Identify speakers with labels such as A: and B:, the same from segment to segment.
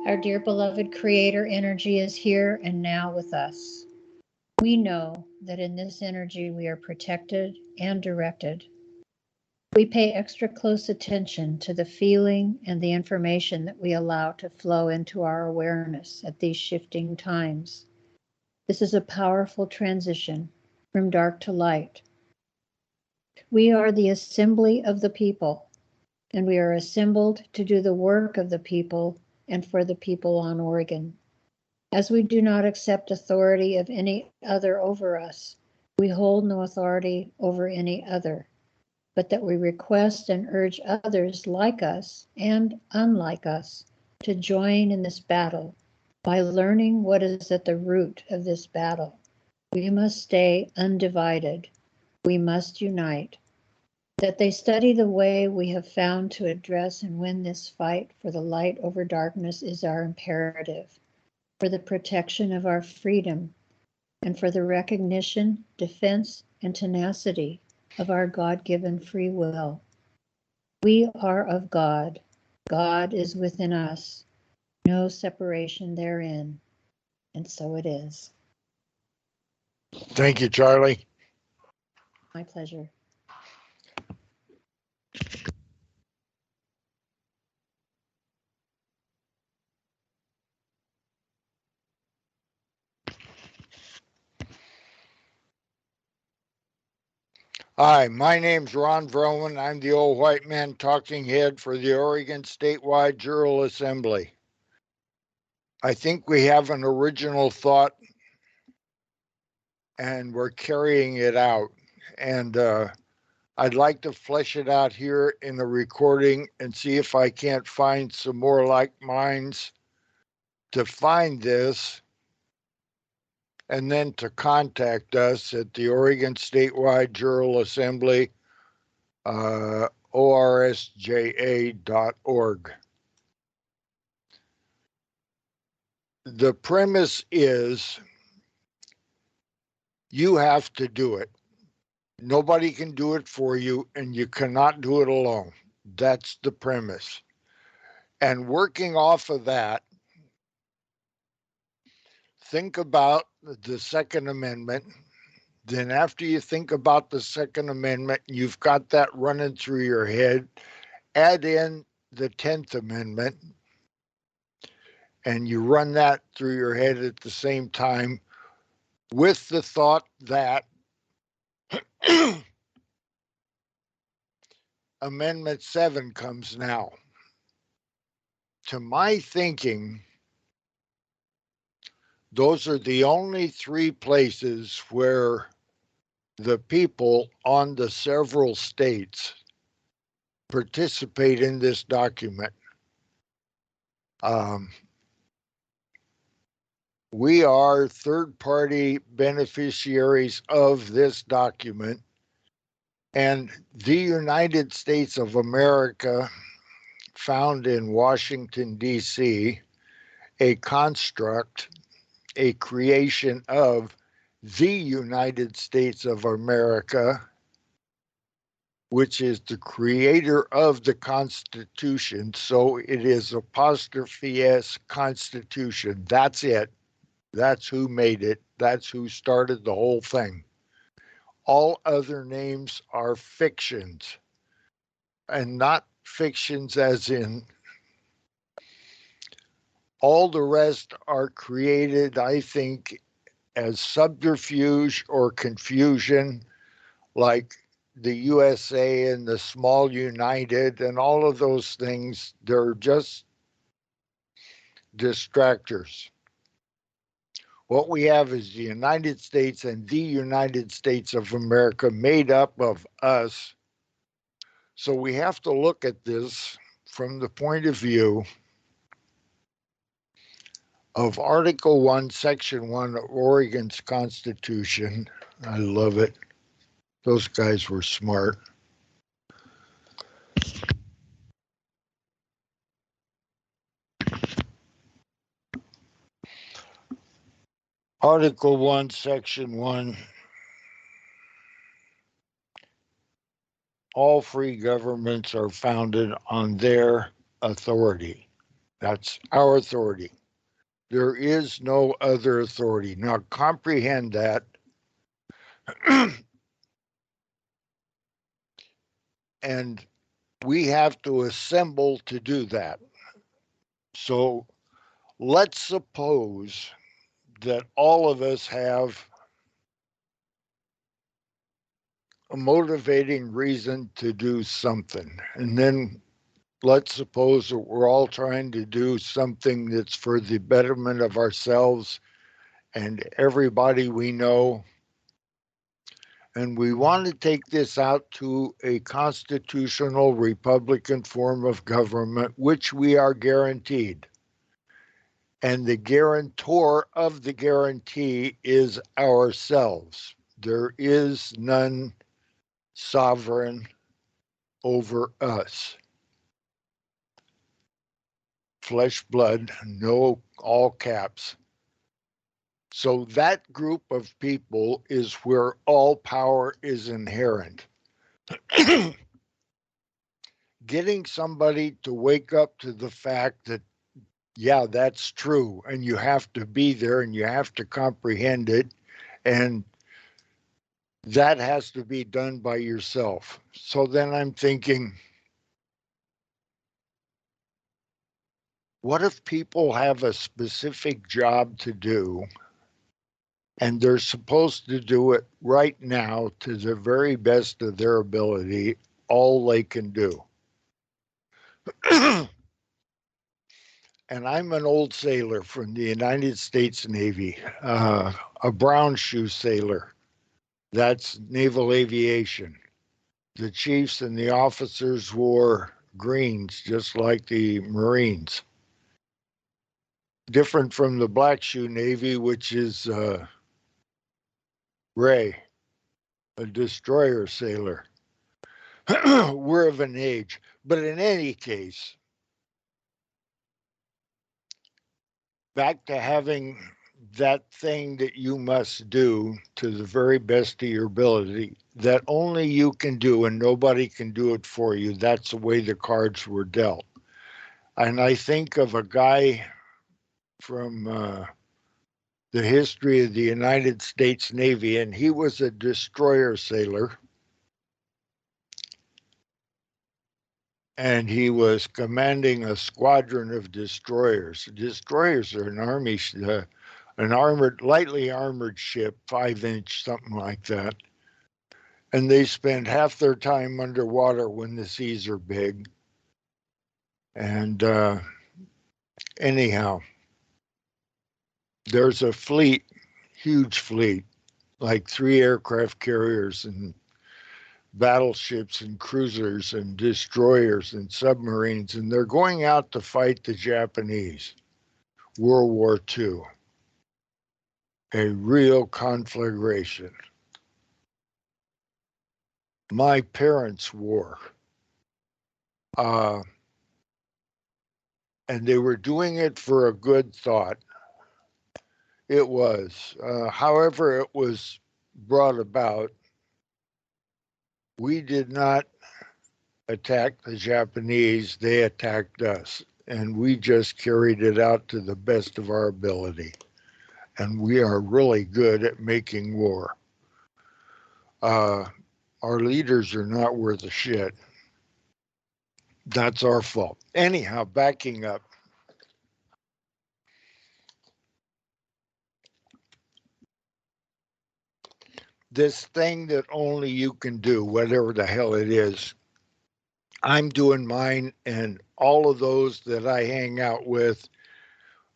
A: Our dear beloved Creator energy is here and now with us. We know that in this energy we are protected and directed. We pay extra close attention to the feeling and the information that we allow to flow into our awareness at these shifting times. This is a powerful transition from dark to light. We are the assembly of the people, and we are assembled to do the work of the people and for the people on Oregon. As we do not accept authority of any other over us, we hold no authority over any other, but that we request and urge others like us and unlike us to join in this battle by learning what is at the root of this battle. We must stay undivided. We must unite. That they study the way we have found to address and win this fight for the light over darkness is our imperative, for the protection of our freedom, and for the recognition, defense, and tenacity of our God-given free will. We are of God. God is within us. No separation therein. And so it is.
B: Thank you, Charlie.
A: My pleasure.
B: Hi, my name's Ron Vroman. I'm the old white man talking head for the Oregon Statewide Jural Assembly. I think we have an original thought and we're carrying it out. And I'd like to flesh it out here in the recording and see if I can't find some more like minds to find this and then to contact us at the Oregon Statewide Jural Assembly, orsja.org. The premise is you have to do it. Nobody can do it for you, and you cannot do it alone. That's the premise. And working off of that, think about the Second Amendment. Then after you think about the Second Amendment, you've got that running through your head, add in the 10th Amendment, and you run that through your head at the same time with the thought that Amendment 7 comes now. To my thinking, those are the only three places where the people on the several states participate in this document. We are third-party beneficiaries of this document, and the United States of America, found in Washington, D.C., a construct, a creation of the United States of America, which is the creator of the Constitution. So it is apostrophe S Constitution. That's it. That's who made it. That's who started the whole thing. All other names are fictions, and not fictions as in all the rest are created, I think, as subterfuge or confusion, like the USA and the small United and all of those things. They're just distractors. What we have is the United States and the United States of America made up of us. So we have to look at this from the point of view of Article 1, Section 1 of Oregon's Constitution. I love it. Those guys were smart. Article 1, Section 1. All free governments are founded on their authority. That's our authority. There is no other authority. Now comprehend that. And we have to assemble to do that. So let's suppose that all of us have a motivating reason to do something. And then let's suppose that we're all trying to do something that's for the betterment of ourselves and everybody we know. And we want to take this out to a constitutional Republican form of government, which we are guaranteed. And the guarantor of the guarantee is ourselves. There is none sovereign over us. Flesh, blood, no all caps. So that group of people is where all power is inherent. Getting somebody to wake up to the fact that, yeah, that's true, and you have to be there and you have to comprehend it, and that has to be done by yourself. So then I'm thinking, what if people have a specific job to do and they're supposed to do it right now to the very best of their ability, all they can do? And I'm an old sailor from the United States Navy, a brown shoe sailor. That's naval aviation. The chiefs and the officers wore greens, just like the Marines. Different from the black shoe Navy, which is Ray, a destroyer sailor. We're of an age. But in any case, back to having that thing that you must do to the very best of your ability that only you can do and nobody can do it for you. That's the way the cards were dealt. And I think of a guy from the history of the United States Navy, and he was a destroyer sailor. And he was commanding a squadron of destroyers. Destroyers are an army, an armored, lightly armored ship, 5-inch, something like that. And they spend half their time underwater when the seas are big. And anyhow, there's a fleet, huge fleet, like 3 aircraft carriers and battleships and cruisers and destroyers and submarines, and they're going out to fight the Japanese. World War II. A real conflagration. My parents' war. And they were doing it for a good thought. It was. However, it was brought about. We did not attack the Japanese, they attacked us. And we just carried it out to the best of our ability. And we are really good at making war. Our leaders are not worth a shit. That's our fault. Anyhow, backing up. This thing that only you can do, whatever the hell it is, I'm doing mine, and all of those that I hang out with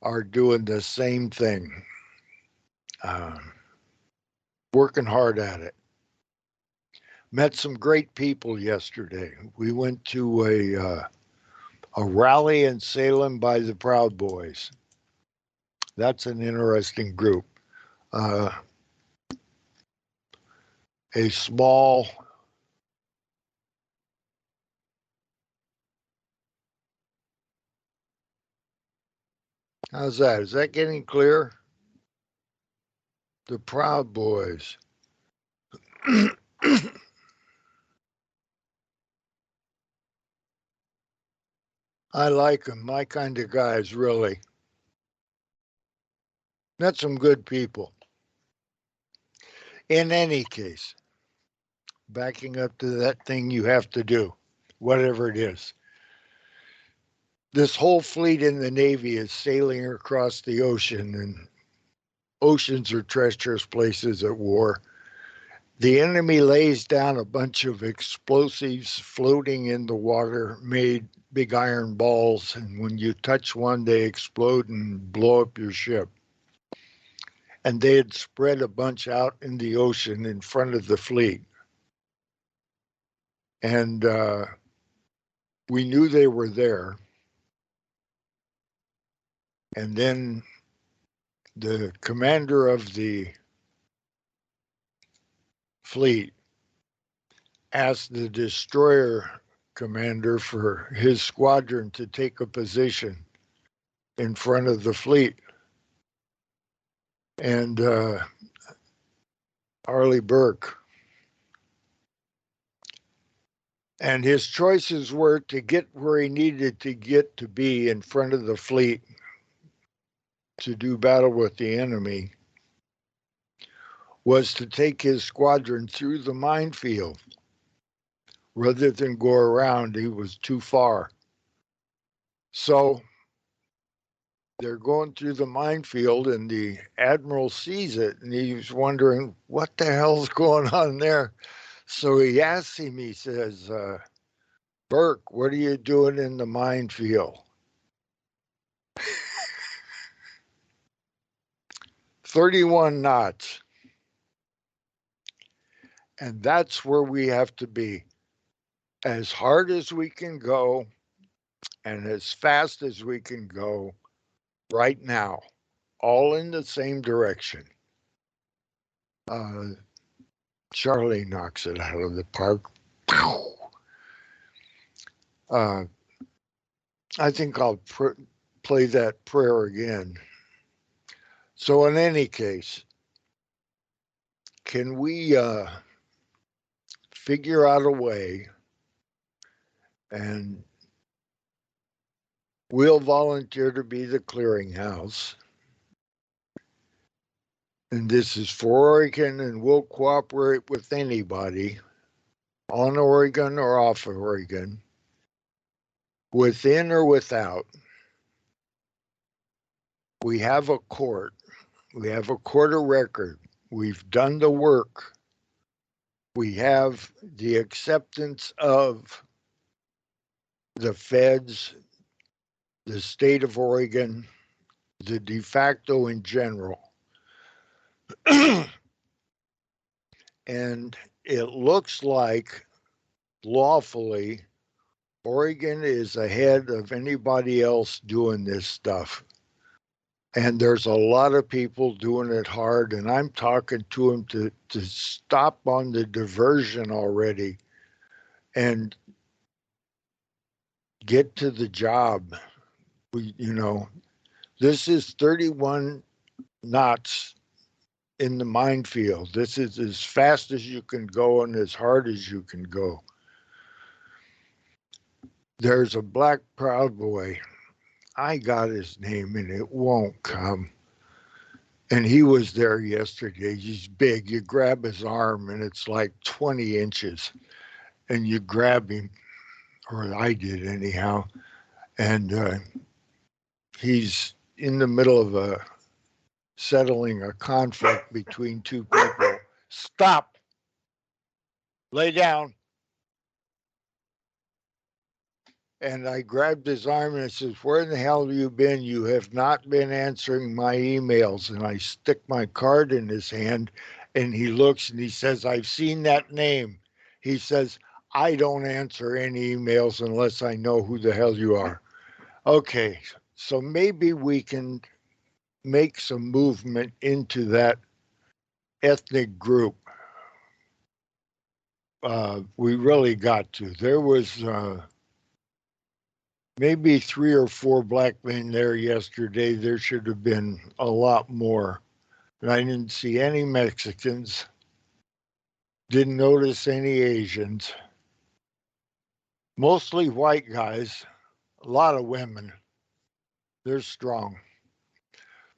B: are doing the same thing. Working hard at it. Met some great people yesterday. We went to a rally in Salem by the Proud Boys. That's an interesting group. A small how's that? Is that getting clear? The Proud Boys. I like them, my kind of guys, really. Met some good people. In any case, backing up to that thing you have to do, whatever it is. This whole fleet in the Navy is sailing across the ocean, and oceans are treacherous places at war. The enemy lays down a bunch of explosives floating in the water, made big iron balls, and when you touch one, they explode and blow up your ship. And they had spread a bunch out in the ocean in front of the fleet. And we knew they were there. And then the commander of the fleet asked the destroyer commander for his squadron to take a position in front of the fleet. And Arleigh Burke. And his choices were to get where he needed to get to be in front of the fleet to do battle with the enemy, was to take his squadron through the minefield rather than go around. He was too far. So they're going through the minefield, and the admiral sees it, and he's wondering, what the hell's going on there? So he asks him, he says, Burke, what are you doing in the minefield? 31 knots. And that's where we have to be. As hard as we can go and as fast as we can go right now, all in the same direction. Charlie knocks it out of the park. I think I'll play that prayer again. So in any case, can we figure out a way, and we'll volunteer to be the clearinghouse, and this is for Oregon, and we'll cooperate with anybody on Oregon or off of Oregon, within or without. We have a court. We have a court of record. We've done the work. We have the acceptance of the feds, the state of Oregon, the de facto in general. And it looks like lawfully Oregon is ahead of anybody else doing this stuff. And there's a lot of people doing it hard, and I'm talking to them to stop on the diversion already and get to the job. This is 31 knots in the minefield. This is as fast as you can go and as hard as you can go. There's a black Proud Boy. I got his name and it won't come. And he was there yesterday. He's big. You grab his arm and it's like 20 inches. And you grab him, or I did anyhow. And he's in the middle of settling a conflict between two people. Stop. Lay down. And I grabbed his arm and I says, where in the hell have you been? You have not been answering my emails. And I stick my card in his hand and he looks and he says, I've seen that name. He says, I don't answer any emails unless I know who the hell you are. Okay, so maybe we can make some movement into that ethnic group. We really got to. There was maybe 3 or 4 black men there yesterday. There should have been a lot more. And I didn't see any Mexicans. Didn't notice any Asians. Mostly white guys. A lot of women. They're strong.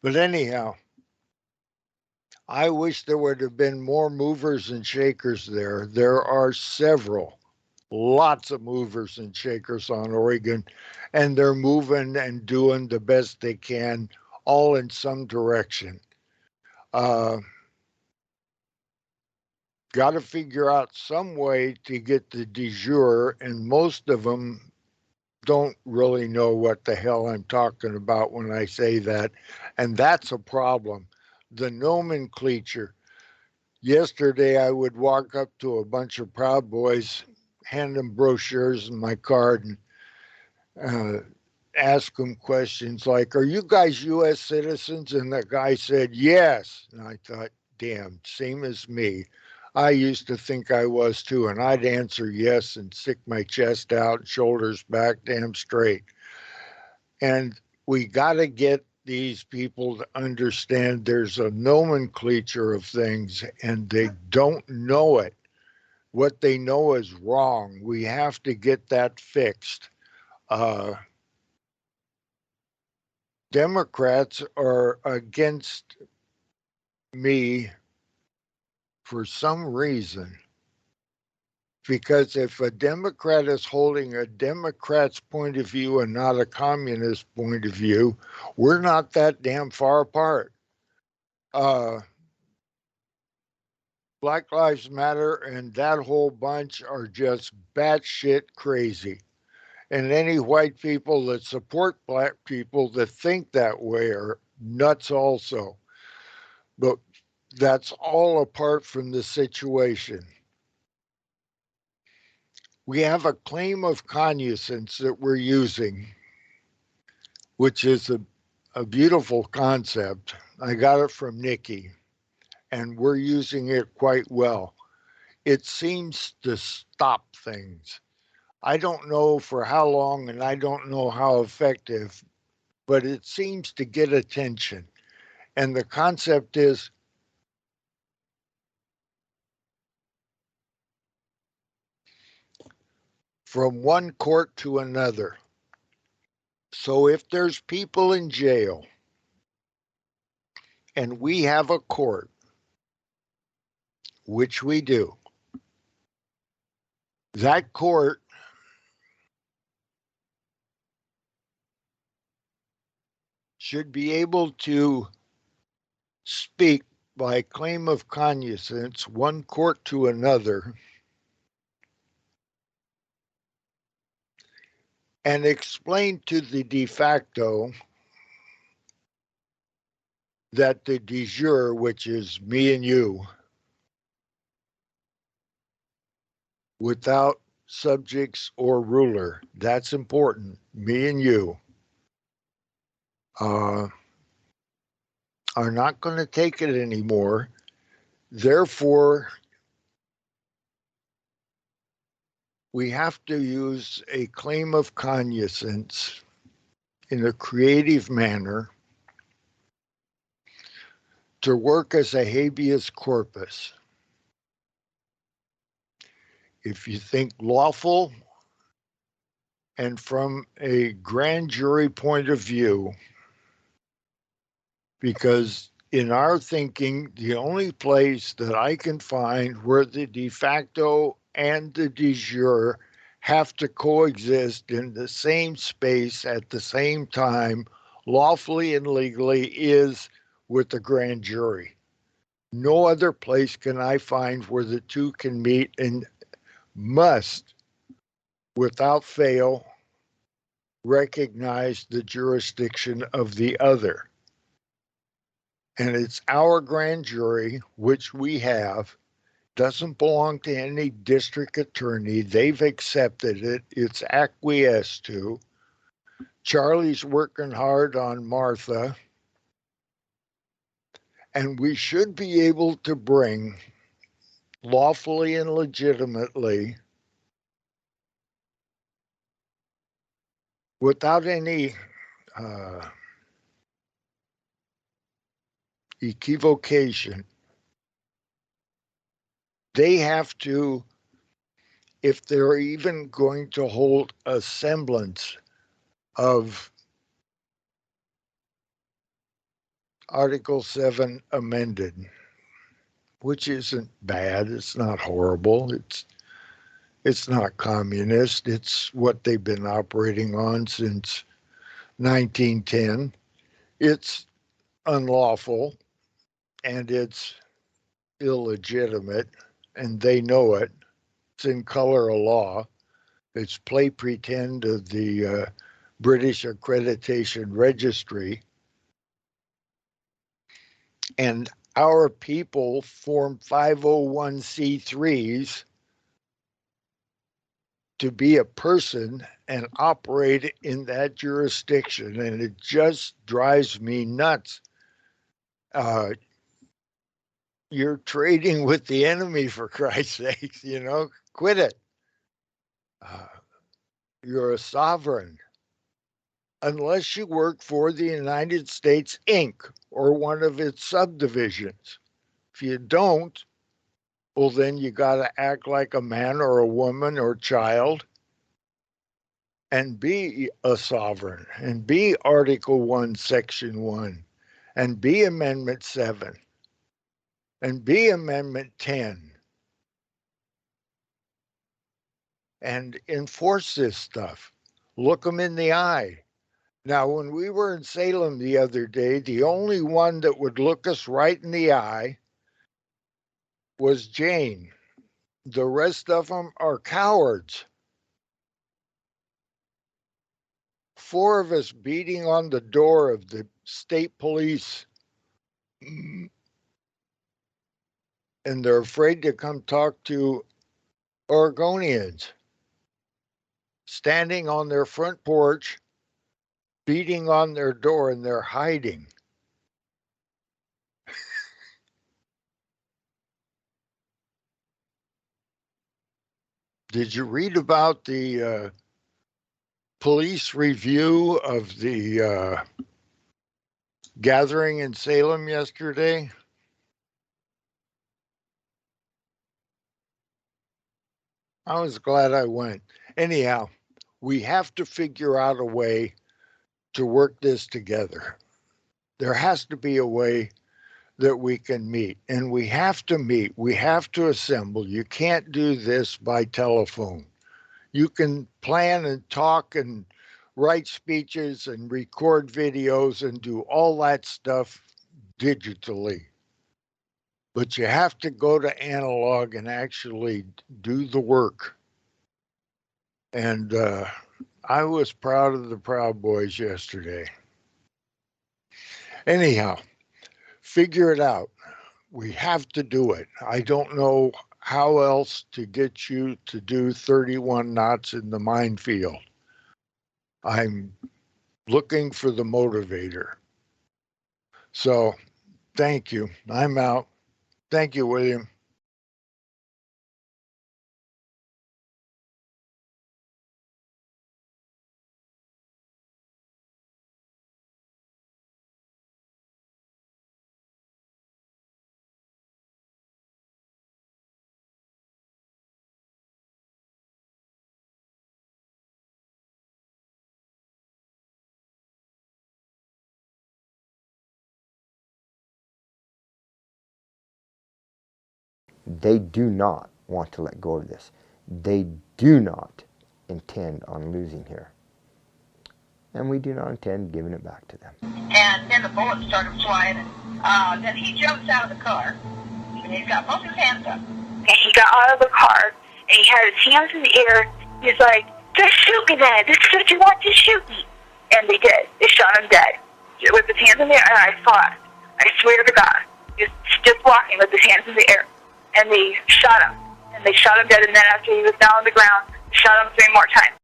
B: But anyhow, I wish there would have been more movers and shakers there. There are several, lots of movers and shakers on Oregon, and they're moving and doing the best they can, all in some direction. Got to figure out some way to get the de jure, and most of them don't really know what the hell I'm talking about when I say that, and that's a problem. The nomenclature. Yesterday, I would walk up to a bunch of Proud Boys, hand them brochures and my card, and ask them questions like, "Are you guys U.S. citizens?" And the guy said, "Yes." And I thought, damn, same as me. I used to think I was too, and I'd answer yes and stick my chest out, shoulders back, damn straight. And we got to get these people to understand there's a nomenclature of things and they don't know it. What they know is wrong. We have to get that fixed. Democrats are against me for some reason. Because if a Democrat is holding a Democrat's point of view and not a communist point of view, we're not that damn far apart. Black Lives Matter and that whole bunch are just batshit crazy. And any white people that support black people that think that way are nuts also. But that's all apart from the situation. We have a claim of cognizance that we're using, which is a beautiful concept. I got it from Nikki, and we're using it quite well. It seems to stop things. I don't know for how long and I don't know how effective, but it seems to get attention. And the concept is from one court to another. So if there's people in jail and we have a court, which we do, that court should be able to speak by claim of cognizance, one court to another, and explain to the de facto that the de jure, which is me and you, without subjects or ruler, that's important, me and you, are not going to take it anymore. Therefore, we have to use a claim of cognizance in a creative manner to work as a habeas corpus. If you think lawful and from a grand jury point of view, because in our thinking, the only place that I can find where the de facto and the de jure have to coexist in the same space at the same time, lawfully and legally, is with the grand jury. No other place can I find where the two can meet and must, without fail, recognize the jurisdiction of the other. And it's our grand jury, which we have, doesn't belong to any district attorney. They've accepted it. It's acquiesced to. Charlie's working hard on Martha. And we should be able to bring lawfully and legitimately, without any equivocation, they have to, if they're even going to hold a semblance of Article 7 amended, which isn't bad. It's not horrible. It's not communist. It's what they've been operating on since 1910. It's unlawful and it's illegitimate, and they know it. It's in color of law. It's play pretend of the British Accreditation Registry. And our people form 501c3s to be a person and operate in that jurisdiction. And it just drives me nuts. You're trading with the enemy, for Christ's sakes, quit it. You're a sovereign. Unless you work for the United States, Inc., or one of its subdivisions. If you don't, well, then you got to act like a man or a woman or child and be a sovereign and be Article 1, Section 1, and be Amendment 7, and be Amendment 10, and enforce this stuff. Look them in the eye. Now, when we were in Salem the other day, the only one that would look us right in the eye was Jane. The rest of them are cowards. 4 of us beating on the door of the state police, and they're afraid to come talk to Oregonians, standing on their front porch, beating on their door, and they're hiding. Did you read about the police review of the gathering in Salem yesterday? I was glad I went. Anyhow, we have to figure out a way to work this together. There has to be a way that we can meet, and we have to meet. We have to assemble. You can't do this by telephone. You can plan and talk and write speeches and record videos and do all that stuff digitally. But you have to go to analog and actually do the work. And I was proud of the Proud Boys yesterday. Anyhow, figure it out. We have to do it. I don't know how else to get you to do 31 knots in the minefield. I'm looking for the motivator. So thank you. I'm out. Thank you, William.
C: They do not want to let go of this. They do not intend on losing here. And we do not intend giving it back to them.
D: And then the bullets started flying, and then he jumps out of the car, and he's got both his hands up.
E: And he got out of the car, and he had his hands in the air. He's like, just shoot me then. This is what you want, to shoot me. And they did. They shot him dead. With his hands in the air, and I saw it. I swear to God. He was just walking with his hands in the air. And they shot him. And they shot him dead, and then after he was down on the ground, they shot him 3 more times.